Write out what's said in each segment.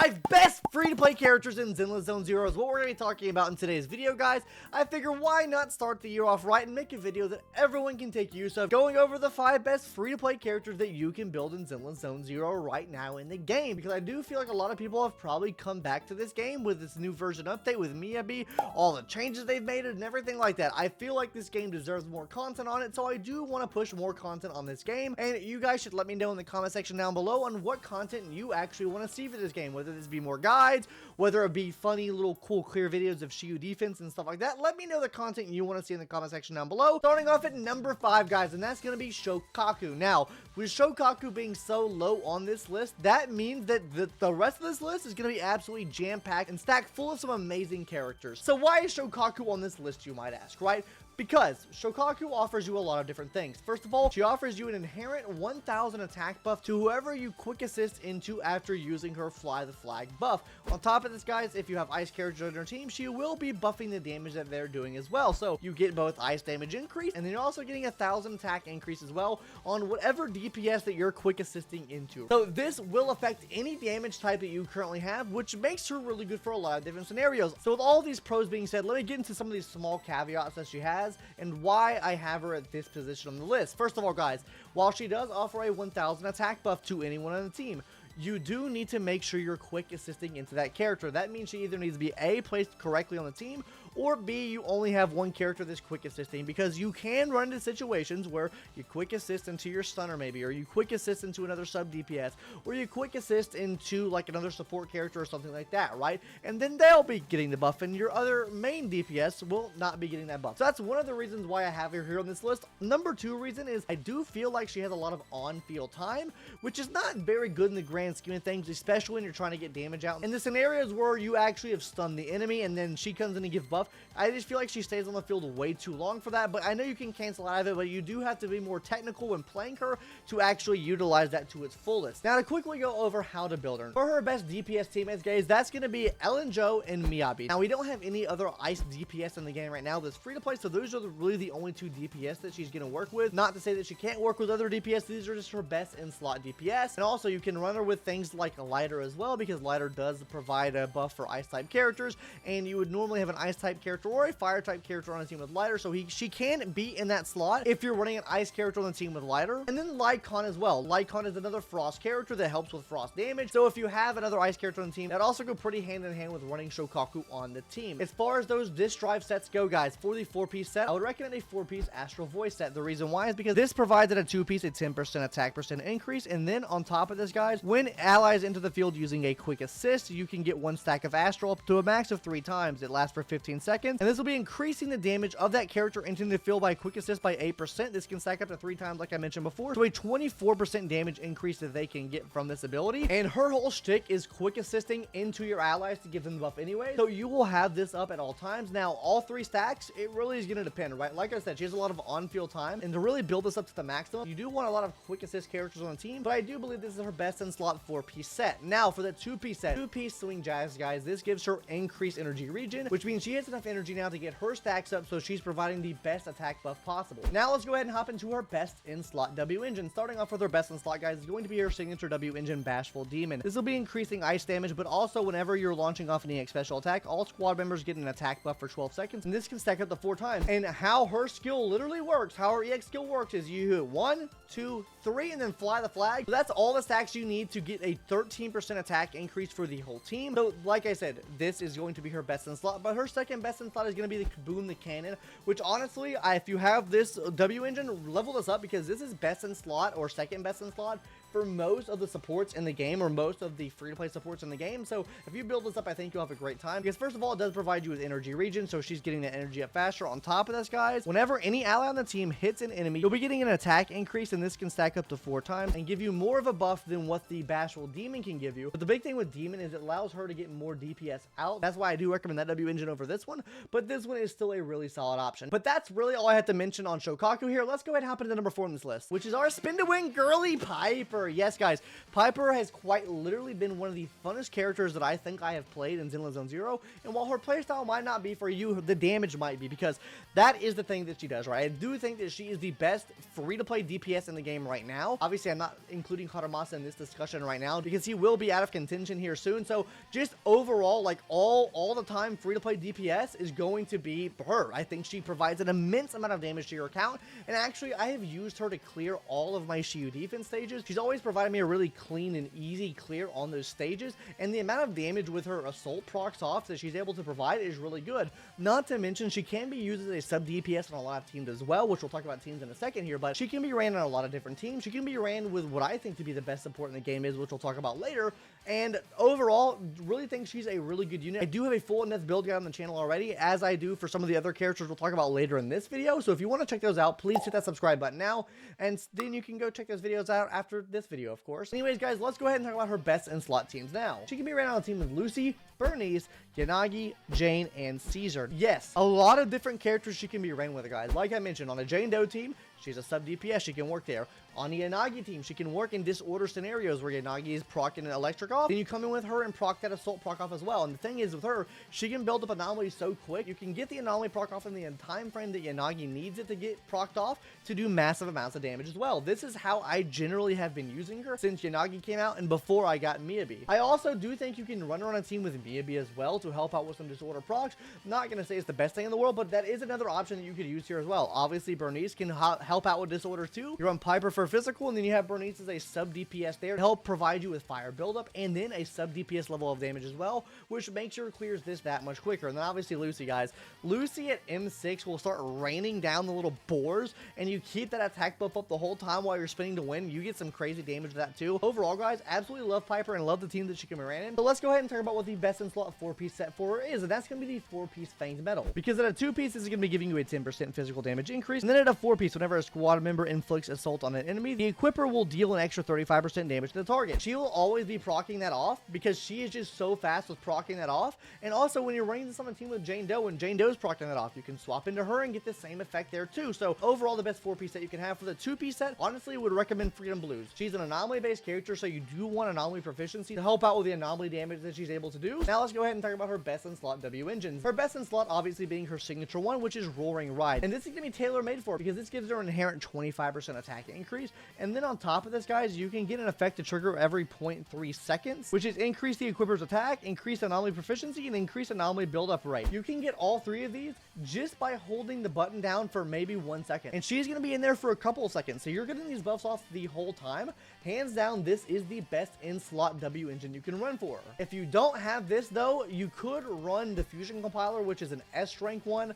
5 best free-to-play characters in ZENLESS Zone Zero is what we're going to be talking about in today's video, guys. I figure why not start the year off right and make a video that everyone can take use of, going over the 5 best free-to-play characters that you can build in ZENLESS Zone Zero right now in the game, because I do feel like a lot of people have probably come back to this game with this new version update with Miyabi, all the changes they've made and everything like that. I feel like this game deserves more content on it, so I do want to push more content on this game, and you guys should let me know in the comment section down below on what content you actually want to see for this game, whether this be more guides, whether it be funny little cool clear videos of Shiyu defense and stuff like that. Let me know the content you want to see in the comment section down below. Starting off at number 5, guys, and that's going to be SOUKAKU. Now, with SOUKAKU being so low on this list, that means that the rest of this list is going to be absolutely jam-packed and stacked full of some amazing characters. So why is SOUKAKU on this list, you might ask, right? Because SOUKAKU offers you a lot of different things. First of all, she offers you an inherent 1000 attack buff to whoever you quick assist into after using her fly the flag buff. On top of this, guys, if you have ice characters on your team, she will be buffing the damage that they're doing as well. So you get both ice damage increase, and then you're also getting 1000 attack increase as well on whatever DPS that you're quick assisting into. So this will affect any damage type that you currently have, which makes her really good for a lot of different scenarios. So with all these pros being said, let me get into some of these small caveats that she has and why I have her at this position on the list. First of all, guys, while she does offer a 1000 attack buff to anyone on the team, you do need to make sure you're quick assisting into that character. That means she either needs to be A, placed correctly on the team, or B, you only have one character that's quick assisting, because you can run into situations where you quick assist into your stunner maybe, or you quick assist into another sub DPS, or you quick assist into like another support character or something like that, right? And then they'll be getting the buff and your other main DPS will not be getting that buff. So that's one of the reasons why I have her here on this list. Number 2 reason is I do feel like she has a lot of on-field time, which is not very good in the grand scheme of things, especially when you're trying to get damage out. In the scenarios where you actually have stunned the enemy and then she comes in and gives buff, I just feel like she stays on the field way too long for that. But I know you can cancel out of it, but you do have to be more technical when playing her to actually utilize that to its fullest. Now, to quickly go over how to build her. For her best DPS teammates, guys, that's going to be Ellen Joe and Miyabi. Now, we don't have any other ice DPS in the game right now that's free to play, so those are really the only 2 DPS that she's going to work with. Not to say that she can't work with other DPS, these are just her best in slot DPS. And also, you can run her with things like a lighter as well, because lighter does provide a buff for ice type characters, and you would normally have an ice type character or a fire type character on a team with lighter, so she can be in that slot if you're running an ice character on the team with lighter. And then Lycon as well. Lycon is another frost character that helps with frost damage, so if you have another ice character on the team, that also go pretty hand in hand with running SOUKAKU on the team. As far as those disk drive sets go, guys, for the 4-piece set, I would recommend a 4-piece Astral Voice set. The reason why is because this provides at a 2-piece a 10% attack percent increase, and then on top of this, guys, when allies enter the field using a quick assist, you can get 1 stack of Astral up to a max of 3 times. It lasts for 15 seconds, and this will be increasing the damage of that character entering the field by quick assist by 8%. This can stack up to 3 times like I mentioned before, so a 24% damage increase that they can get from this ability. And her whole shtick is quick assisting into your allies to give them the buff anyway, so you will have this up at all times. Now, all 3 stacks, it really is going to depend, right? Like I said, she has a lot of on-field time, and to really build this up to the maximum, you do want a lot of quick assist characters on the team, but I do believe this is her best in slot 4-piece set. Now, for the 2-piece set, 2-piece swing jazz, guys, this gives her increased energy regen, which means she has enough energy now to get her stacks up, so she's providing the best attack buff possible. Now let's go ahead and hop into her best in slot W engine. Starting off with her best in slot, guys, is going to be her signature W engine, Bashful Demon. This will be increasing ice damage, but also whenever you're launching off an EX special attack, all squad members get an attack buff for 12 seconds, and this can stack up to 4 times. And how her skill literally works, how her EX skill works, is you hit 1, 2, 3, and then fly the flag. So that's all the stacks you need to get a 13% attack increase for the whole team. So like I said, this is going to be her best in slot, but her second best in slot is going to be the Kaboom the Cannon, which honestly, if you have this W engine, level this up, because this is best in slot or second best in slot for most of the supports in the game, or most of the free-to-play supports in the game. So if you build this up, I think you'll have a great time, because first of all, it does provide you with energy regen, so she's getting that energy up faster. On top of this, guys, whenever any ally on the team hits an enemy, you'll be getting an attack increase, and this can stack up to 4 times and give you more of a buff than what the Bashful Demon can give you. But the big thing with Demon is it allows her to get more DPS out. That's why I do recommend that W engine over this one, but this one is still a really solid option. But that's really all I had to mention on SOUKAKU here. Let's go ahead and hop into number 4 on this list, which is our spin to win girly Piper. Piper. Yes, guys, Piper has quite literally been one of the funnest characters that I think I have played in ZENLESS ZONE ZERO, and while her playstyle might not be for you, the damage might be, because that is the thing that she does, right? I do think that she is the best free-to-play DPS in the game right now. Obviously, I'm not including Harumasa in this discussion right now, because he will be out of contention here soon, so just overall, like, all the time, free-to-play DPS is going to be her. I think she provides an immense amount of damage to your account, and actually, I have used her to clear all of my Shiyu defense stages. She's always provided me a really clean and easy clear on those stages, and the amount of damage with her assault procs off that she's able to provide is really good. Not to mention, she can be used as a sub DPS on a lot of teams as well, which we'll talk about teams in a second here, but she can be ran on a lot of different teams. She can be ran with what I think to be the best support in the game is, which we'll talk about later, and overall, really think she's a really good unit. I do have a full in-depth build guide on the channel already, as I do for some of the other characters we'll talk about later in this video, so if you want to check those out, please hit that subscribe button now, and then you can go check those videos out after this video, of course. Anyways, guys, let's go ahead and talk about her best in slot teams now. She can be ran on a team with Lucy, Bernice, Yanagi, Jane, and Caesar. Yes, a lot of different characters she can be ran with, guys. Like I mentioned, on a Jane Doe team, she's a sub DPS, she can work there. On the Yanagi team, she can work in disorder scenarios where Yanagi is proccing an electric off. Then you come in with her and proc that assault proc off as well. And the thing is with her, she can build up anomalies so quick. You can get the anomaly proc off in the time frame that Yanagi needs it to get procced off to do massive amounts of damage as well. This is how I generally have been using her since Yanagi came out and before I got Miyabi. I also do think you can run her on a team with Miyabi as well to help out with some disorder procs. Not going to say it's the best thing in the world, but that is another option that you could use here as well. Obviously, Bernice can help out with disorders too. You run Piper for physical, and then you have Bernice as a sub DPS there to help provide you with fire buildup and then a sub DPS level of damage as well, which makes sure clears this that much quicker. And then obviously Lucy, guys. Lucy at M6 will start raining down the little boars, and you keep that attack buff up the whole time while you're spinning to win. You get some crazy damage with that too. Overall, guys, absolutely love Piper and love the team that she can be ran in. So let's go ahead and talk about what the best in slot 4-piece set for her is, and that's going to be the 4-piece Fanged Metal. Because at a 2-piece, this is going to be giving you a 10% physical damage increase, and then at a 4-piece, whenever a squad member inflicts assault on an enemy, the equipper will deal an extra 35% damage to the target. She will always be proccing that off because she is just so fast with proccing that off. And also, when you're running this on a team with Jane Doe and Jane Doe's proccing that off, you can swap into her and get the same effect there too. So overall, the best 4-piece set you can have. For the 2-piece set, honestly, would recommend Freedom Blues. She's an anomaly based character, so you do want anomaly proficiency to help out with the anomaly damage that she's able to do. Now let's go ahead and talk about her best in slot W engines. Her best in slot obviously being her signature one, which is Roaring Ride, and this is gonna be tailor made for her because this gives her an inherent 25% attack increase. And then on top of this, guys, you can get an effect to trigger every 0.3 seconds, which is increase the equipper's attack, increase anomaly proficiency, and increase anomaly build-up rate. You can get all three of these just by holding the button down for maybe 1 second, and she's going to be in there for a couple of seconds, so you're getting these buffs off the whole time. Hands down, this is the best in-slot W engine you can run for. If you don't have this, though, you could run the Fusion Compiler, which is an S-rank one.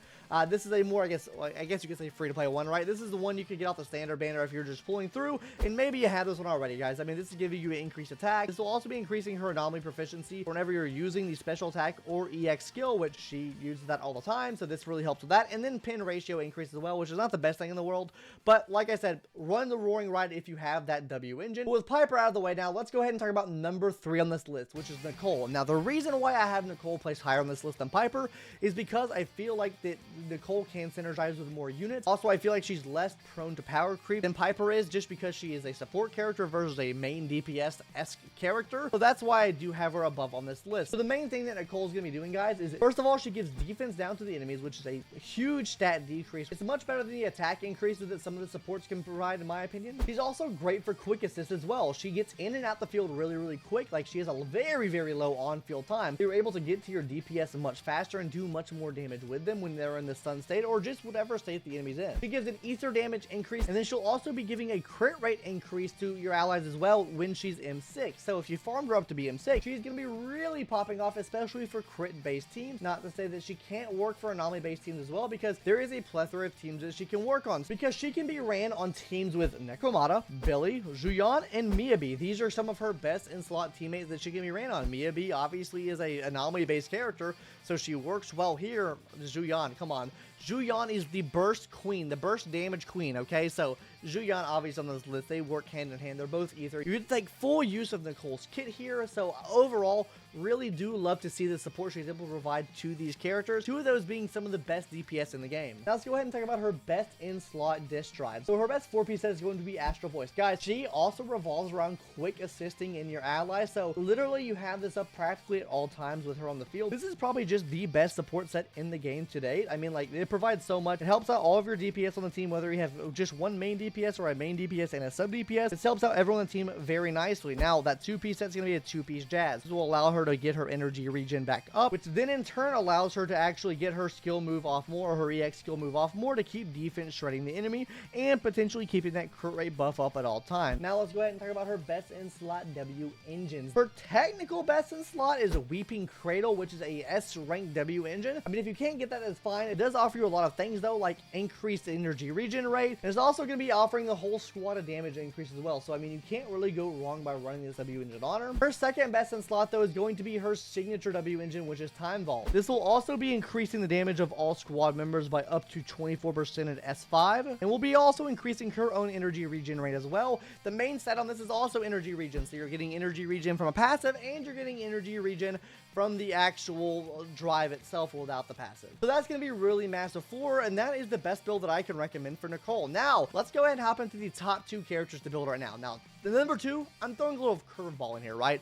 This is a more, I guess you could say free-to-play one, right? This is the one you can get off the standard banner if you're just pulling through, and maybe you have this one already, guys. I mean, this is giving you an increased attack. This will also be increasing her anomaly proficiency whenever you're using the special attack or EX skill, which she uses that all the time, so this really helps with that. And then pin ratio increases as well, which is not the best thing in the world, but like I said, run the Roaring Ride if you have that W engine. But with Piper out of the way now, let's go ahead and talk about number 3 on this list, which is Nicole. Now, the reason why I have Nicole placed higher on this list than Piper is because I feel like that Nicole can synergize with more units. Also, I feel like she's less prone to power creep than Piper is, just because she is a support character versus a main DPS-esque character. So that's why I do have her above on this list. So the main thing that Nicole's going to be doing, guys, is first of all, she gives defense down to the enemies, which is a huge stat decrease. It's much better than the attack increases that some of the supports can provide, in my opinion. She's also great for quick assist as well. She gets in and out the field really, really quick. Like, she has a very, very low on-field time. You're able to get to your DPS much faster and do much more damage with them when they're in the stun state or just whatever state the enemy's in. She gives an ether damage increase, and then she'll also be giving a crit rate increase to your allies as well when she's M6. So if you farmed her up to be M6, she's going to be really popping off, especially for crit-based teams. Not to say that she can't work for anomaly-based teams as well, because there is a plethora of teams that she can work on. Because she can be ran on teams with Nekomata, Billy, Juyan, and Miyabi. These are some of her best in-slot teammates that she can be ran on. Miyabi obviously is a anomaly-based character, so she works well here. Juyan, come on. Zhuyan is the burst queen, the burst damage queen, okay? So Zhuyan, obviously on this list, they work hand in hand. They're both ether. You get to take full use of Nicole's kit here. So overall, really do love to see the support she's able to provide to these characters. Two of those being some of the best DPS in the game. Now let's go ahead and talk about her best in-slot disk drive. So her best 4-piece set is going to be Astral Voice. Guys, she also revolves around quick assisting in your allies. So literally you have this up practically at all times with her on the field. This is probably just the best support set in the game to date. I mean, like, it provides so much. It helps out all of your DPS on the team, whether you have just one main DPS or a main DPS and a sub DPS. It helps out everyone on the team very nicely. Now that 2-piece set is going to be a 2-piece Jazz. This will allow her to get her energy regen back up, which then in turn allows her to actually get her skill move off more, or her EX skill move off more, to keep defense shredding the enemy and potentially keeping that crit rate buff up at all times. Now let's go ahead and talk about her best in slot W engines. Her technical best in slot is Weeping Cradle, which is a S rank W engine. I mean, if you can't get that, that's fine. It does offer you a lot of things though, like increased energy regen rate, and it's also going to be offering the whole squad a damage increase as well. So I mean, you can't really go wrong by running this W engine on her. Her second best in slot though is going to be her signature W engine, which is Time Vault. This will also be increasing the damage of all squad members by up to 24% at S5, and will be also increasing her own energy regen rate as well. The main stat on this is also energy regen, so you're getting energy regen from a passive, and you're getting energy regen from the actual drive itself without the passive. So that's going to be really massive for her, and that is the best build that I can recommend for Nicole. Now, let's go ahead and hop into the top 2 characters to build right now. Now, the number 2, I'm throwing a little curveball in here, right?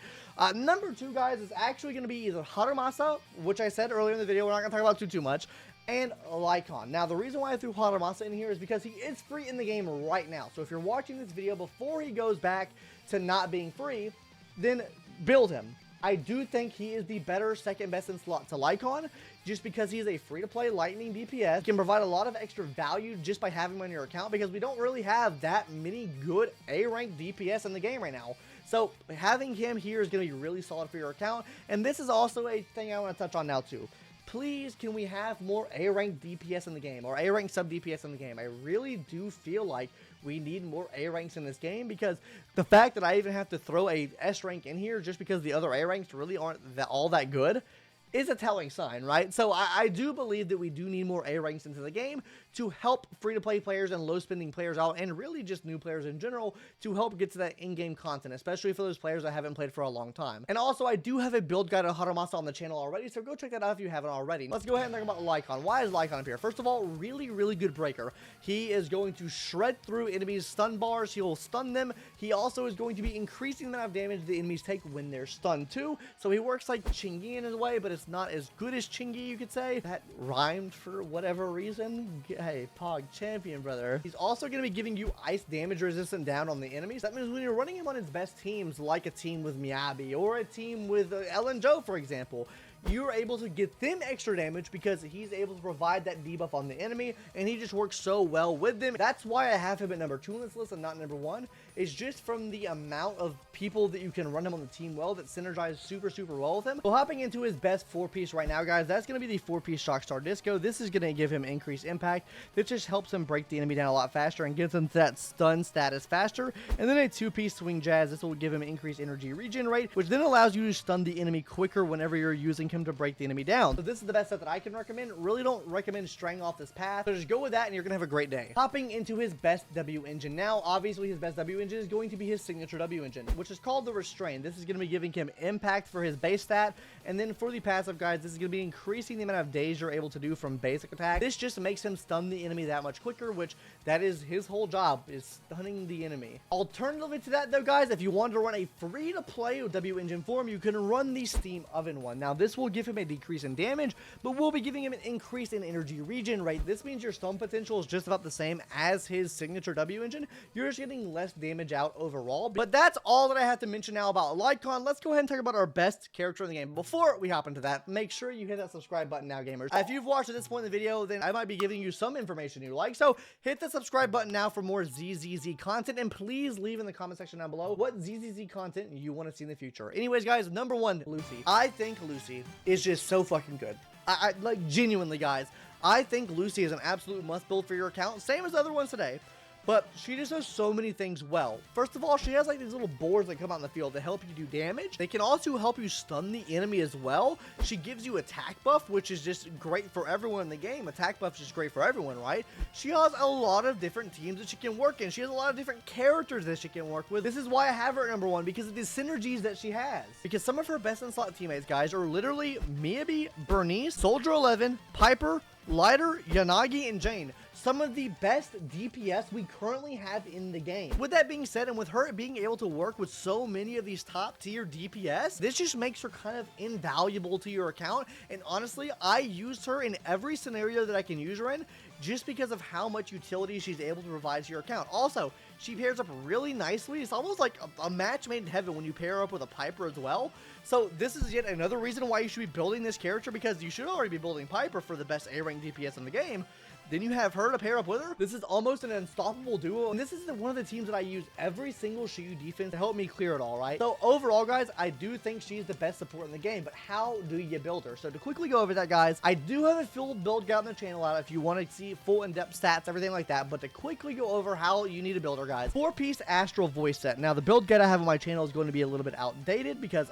Number 2, guys, is actually going to be either Harumasa, which I said earlier in the video, we're not going to talk about too much, and Lycon. Now, the reason why I threw Harumasa in here is because he is free in the game right now. So if you're watching this video before he goes back to not being free, then build him. I do think he is the better second best in slot to Lycon, just because he's a free-to-play lightning DPS. He can provide a lot of extra value just by having him on your account, because we don't really have that many good A-rank DPS in the game right now. So having him here is going to be really solid for your account, and this is also a thing I want to touch on now too. Please, can we have more A-rank DPS in the game, or A-rank sub DPS in the game? I really do feel like we need more A-ranks in this game, because the fact that I even have to throw a S-rank in here just because the other A-ranks really aren't all that good is a telling sign, right? So I do believe that we do need more A-ranks into the game to help free-to-play players and low-spending players out, and really just new players in general, to help get to that in-game content, especially for those players that haven't played for a long time. And also, I do have a build guide on Harumasa on the channel already, so go check that out if you haven't already. Let's go ahead and talk about Lycon. Why is Lycon up here? First of all, really, really good breaker. He is going to shred through enemies' stun bars. He will stun them. He also is going to be increasing the amount of damage the enemies take when they're stunned too. So he works like Chingy in his way, but it's not as good as Chingy, you could say. That rhymed for whatever reason. Hey, Pog champion, brother. He's also going to be giving you ice damage resistant down on the enemies. That means when you're running him on his best teams, like a team with Miyabi or a team with Ellen Joe, for example, you're able to get them extra damage because he's able to provide that debuff on the enemy, and he just works so well with them. That's why I have him at number 2 on this list and not number 1. It's just from the amount of people that you can run him on the team well that synergize super, super well with him. So hopping into his best 4-piece right now, guys, that's going to be the 4-piece Shockstar Disco. This is going to give him increased impact. This just helps him break the enemy down a lot faster and gives him that stun status faster. And then a 2-piece Swing Jazz. This will give him increased energy regen rate, which then allows you to stun the enemy quicker whenever you're using him to break the enemy down. So this is the best set that I can recommend. Really don't recommend straying off this path, so just go with that and you're gonna have a great day. Hopping into his best W engine now, obviously his best W engine is going to be his signature W engine, which is called the Restrain. This is going to be giving him impact for his base stat, and then for the passive, guys, this is going to be increasing the amount of days you're able to do from basic attack. This just makes him stun the enemy that much quicker, which that is his whole job, is stunning the enemy. Alternatively to that though, guys, if you want to run a free-to-play W engine form, you can run the Steam Oven one. Now this will give him a decrease in damage, but we'll be giving him an increase in energy regen rate. This means your stun potential is just about the same as his signature W engine. You're just getting less damage out overall. But that's all that I have to mention now about Lycon. Let's go ahead and talk about our best character in the game. Before we hop into that, make sure you hit that subscribe button now, gamers. If you've watched at this point in the video, then I might be giving you some information you like. So hit the subscribe button now for more ZZZ content, and please leave in the comment section down below what ZZZ content you want to see in the future. Anyways, guys, number 1, Lucy. I think Lucy is just so fucking good. I like, genuinely, guys, I think Lucy is an absolute must build for your account, same as other ones today. but she just does so many things well. First of all, she has like these little boards that come out in the field to help you do damage. They can also help you stun the enemy as well. She gives you attack buff, which is just great for everyone in the game. Attack buff is just great for everyone, right? She has a lot of different teams that she can work in. She has a lot of different characters that she can work with. This is why I have her at number 1, because of the synergies that she has. Because some of her best in slot teammates, guys, are literally Miyabi, Bernice, Soldier 11, Piper, Lighter, Yanagi, and Jane. Some of the best DPS we currently have in the game. With that being said, and with her being able to work with so many of these top tier DPS, this just makes her kind of invaluable to your account. And honestly, I used her in every scenario that I can use her in, just because of how much utility she's able to provide to your account. Also, she pairs up really nicely. It's almost like a match made in heaven when you pair up with a Piper as well. So this is yet another reason why you should be building this character, because you should already be building Piper for the best A rank DPS in the game. Then you have her to pair up with her. This is almost an unstoppable duo, and this is one of the teams that I use every single Shiyu defense to help me clear it all, right? So overall, guys, I do think she's the best support in the game, but how do you build her? So to quickly go over that, guys, I do have a full build guide on the channel out if you want to see full in-depth stats, everything like that, but to quickly go over how you need to build her, guys. 4-piece Astral Voice set. Now, the build guide I have on my channel is going to be a little bit outdated because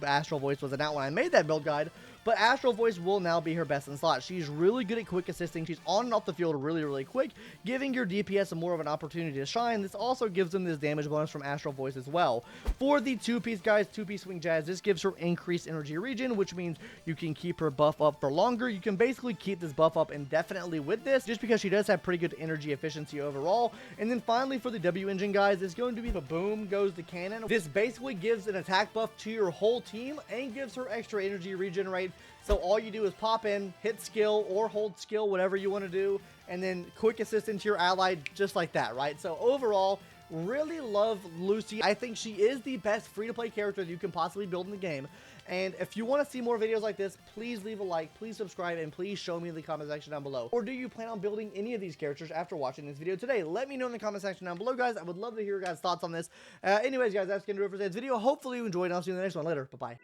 Astral Voice wasn't out when I made that build guide. But Astral Voice will now be her best in slot. She's really good at quick assisting. She's on and off the field really quick, giving your DPS more of an opportunity to shine. This also gives them this damage bonus from Astral Voice as well. For the 2-piece, guys, 2-piece Swing Jazz, this gives her increased energy regen, which means you can keep her buff up for longer. You can basically keep this buff up indefinitely with this, just because she does have pretty good energy efficiency overall. And then finally, for the W engine, guys, it's going to be the boom goes the cannon. This basically gives an attack buff to your whole team and gives her extra energy regenerate. So all you do is pop in, hit skill or hold skill, whatever you want to do, and then quick assist into your ally just like that, right? So overall, really love Lucy. I think she is the best free-to-play character that you can possibly build in the game. And if you want to see more videos like this, please leave a like, please subscribe, and please show me in the comment section down below. Or do you plan on building any of these characters after watching this video today? Let me know in the comment section down below, guys. I would love to hear your guys' thoughts on this. Anyways, guys, that's going to do it for today's video. Hopefully you enjoyed, and I'll see you in the next one later. Bye-bye.